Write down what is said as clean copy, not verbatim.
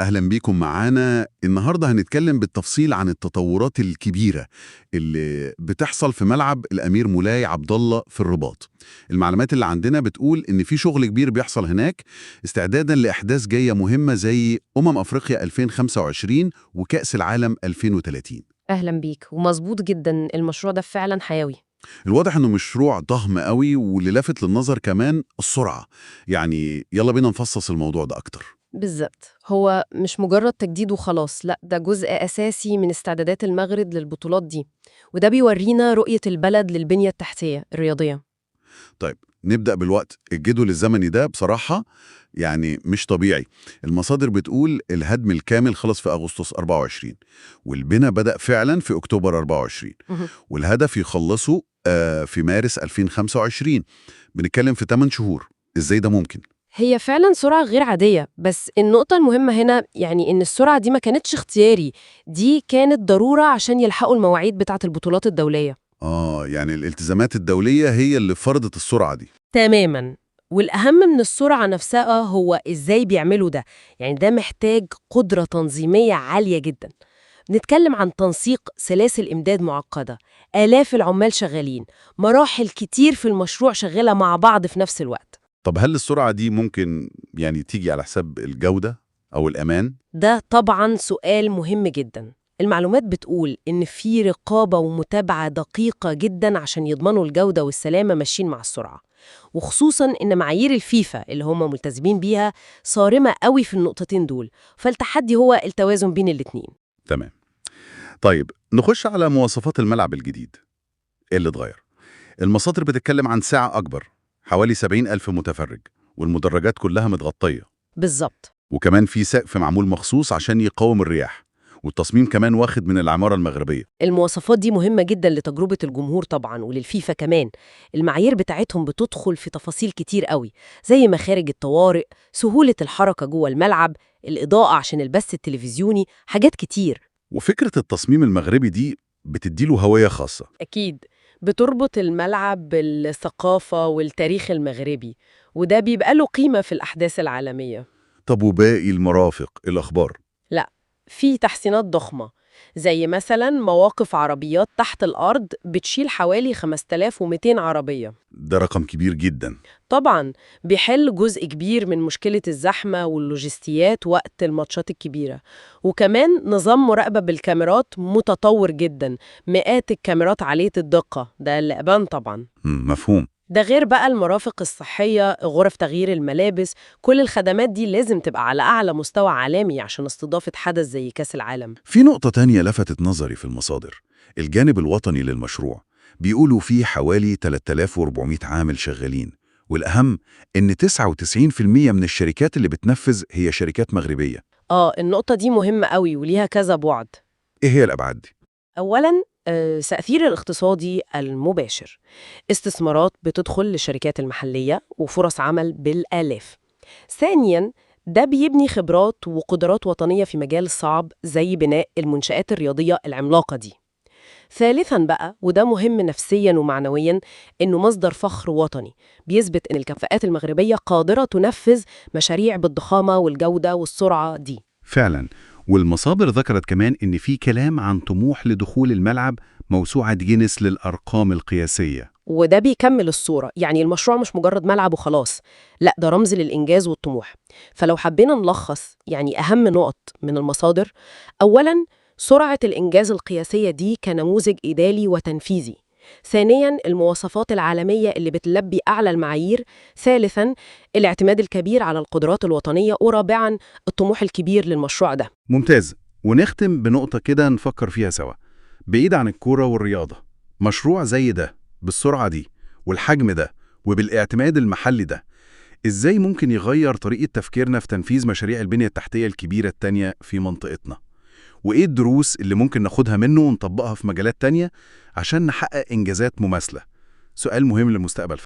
أهلا بيكم معانا. النهاردة هنتكلم بالتفصيل عن التطورات الكبيرة اللي بتحصل في ملعب الأمير مولاي عبد الله في الرباط. المعلومات اللي عندنا بتقول إن في شغل كبير بيحصل هناك استعدادا لأحداث جاية مهمة زي أفريقيا 2025 وكأس العالم 2030. أهلا بيك، ومظبوط جدا، المشروع ده فعلا حيوي. الواضح إنه مشروع ضخم قوي، واللي لافت للنظر كمان السرعة. يعني يلا بينا نفصص الموضوع ده أكتر. بالظبط، هو مش مجرد تجديد وخلاص، لا ده جزء أساسي من استعدادات المغرب للبطولات دي، وده بيورينا رؤية البلد للبنية التحتية الرياضية. طيب نبدأ بالوقت. الجدول الزمني ده بصراحة يعني مش طبيعي. المصادر بتقول الهدم الكامل خلص في أغسطس 24، والبناء بدأ فعلا في أكتوبر 24، مهم. والهدف يخلصوا في مارس 2025. بنتكلم في 8 شهور. إزاي ده ممكن؟ هي فعلا سرعة غير عادية، بس النقطة المهمة هنا يعني إن السرعة دي ما كانتش اختياري، دي كانت ضرورة عشان يلحقوا المواعيد بتاعة البطولات الدولية. يعني الالتزامات الدولية هي اللي فرضت السرعة دي. تماماً. والأهم من السرعة نفسها هو إزاي بيعملوا ده، يعني ده محتاج قدرة تنظيمية عالية جداً. بنتكلم عن تنسيق سلاسل إمداد معقدة، آلاف العمال شغالين، مراحل كتير في المشروع شغالة مع بعض في نفس الوقت. طب هل السرعة دي ممكن يعني تيجي على حساب الجودة أو الأمان؟ ده طبعاً سؤال مهم جداً. المعلومات بتقول إن في رقابة ومتابعة دقيقة جداً عشان يضمنوا الجودة والسلامة ماشيين مع السرعة، وخصوصاً إن معايير الفيفا اللي هم ملتزمين بيها صارمة قوي في النقطتين دول، فالتحدي هو التوازن بين الاتنين. تمام. طيب نخش على مواصفات الملعب الجديد. إيه اللي اتغير؟ المصادر بتتكلم عن سعة أكبر، حوالي 70 ألف متفرج، والمدرجات كلها متغطية، بالظبط. وكمان في سقف معمول مخصوص عشان يقاوم الرياح، والتصميم كمان واخد من العمارة المغربية. المواصفات دي مهمة جدا لتجربة الجمهور طبعا وللفيفا كمان. المعايير بتاعتهم بتدخل في تفاصيل كتير قوي، زي مخارج الطوارئ، سهولة الحركة جوه الملعب، الإضاءة عشان البث التلفزيوني، حاجات كتير. وفكرة التصميم المغربي دي بتديله هوية خاصة. أكيد، بتربط الملعب بالثقافة والتاريخ المغربي، وده بيبقى له قيمة في الأحداث العالمية. طب وباقي المرافق، إيه الأخبار؟ لا، في تحسينات ضخمة، زي مثلا مواقف عربيات تحت الأرض بتشيل حوالي 5200 عربية. ده رقم كبير جدا. طبعا بيحل جزء كبير من مشكلة الزحمة واللوجستيات وقت الماتشات الكبيرة، وكمان نظام مراقبة بالكاميرات متطور جدا، مئات الكاميرات عالية الدقة، ده اللي أبان طبعا. مفهوم. ده غير بقى المرافق الصحية، غرف تغيير الملابس، كل الخدمات دي لازم تبقى على أعلى مستوى عالمي عشان استضافة حدث زي كأس العالم. في نقطة تانية لفتت نظري في المصادر، الجانب الوطني للمشروع. بيقولوا فيه حوالي 3400 عامل شغالين، والأهم إن 99% من الشركات اللي بتنفذ هي شركات مغربية. النقطة دي مهمة قوي وليها كذا بعد. إيه هي الأبعاد دي؟ أولاً، التأثير الاقتصادي المباشر، استثمارات بتدخل للشركات المحلية وفرص عمل بالآلاف. ثانياً، ده بيبني خبرات وقدرات وطنية في مجال صعب زي بناء المنشآت الرياضية العملاقة دي. ثالثاً بقى، وده مهم نفسياً ومعنوياً، إنه مصدر فخر وطني بيثبت إن الكفاءات المغربية قادرة تنفذ مشاريع بالضخامة والجودة والسرعة دي. فعلا. والمصادر ذكرت كمان إن في كلام عن طموح لدخول الملعب موسوعة جينيس للأرقام القياسية. وده بيكمل الصورة، يعني المشروع مش مجرد ملعب وخلاص، لا ده رمز للإنجاز والطموح. فلو حبينا نلخص يعني أهم نقط من المصادر: أولاً، سرعة الإنجاز القياسية دي كنموذج إداري وتنفيذي. ثانياً، المواصفات العالمية اللي بتلبي أعلى المعايير. ثالثاً، الاعتماد الكبير على القدرات الوطنية. ورابعاً، الطموح الكبير للمشروع ده. ممتاز. ونختم بنقطة كده نفكر فيها سوا. بعيد عن الكورة والرياضة، مشروع زي ده بالسرعة دي والحجم ده وبالاعتماد المحلي ده، إزاي ممكن يغير طريقة تفكيرنا في تنفيذ مشاريع البنية التحتية الكبيرة التانية في منطقتنا؟ وإيه الدروس اللي ممكن ناخدها منه ونطبقها في مجالات تانية عشان نحقق إنجازات مماثلة؟ سؤال مهم للمستقبل.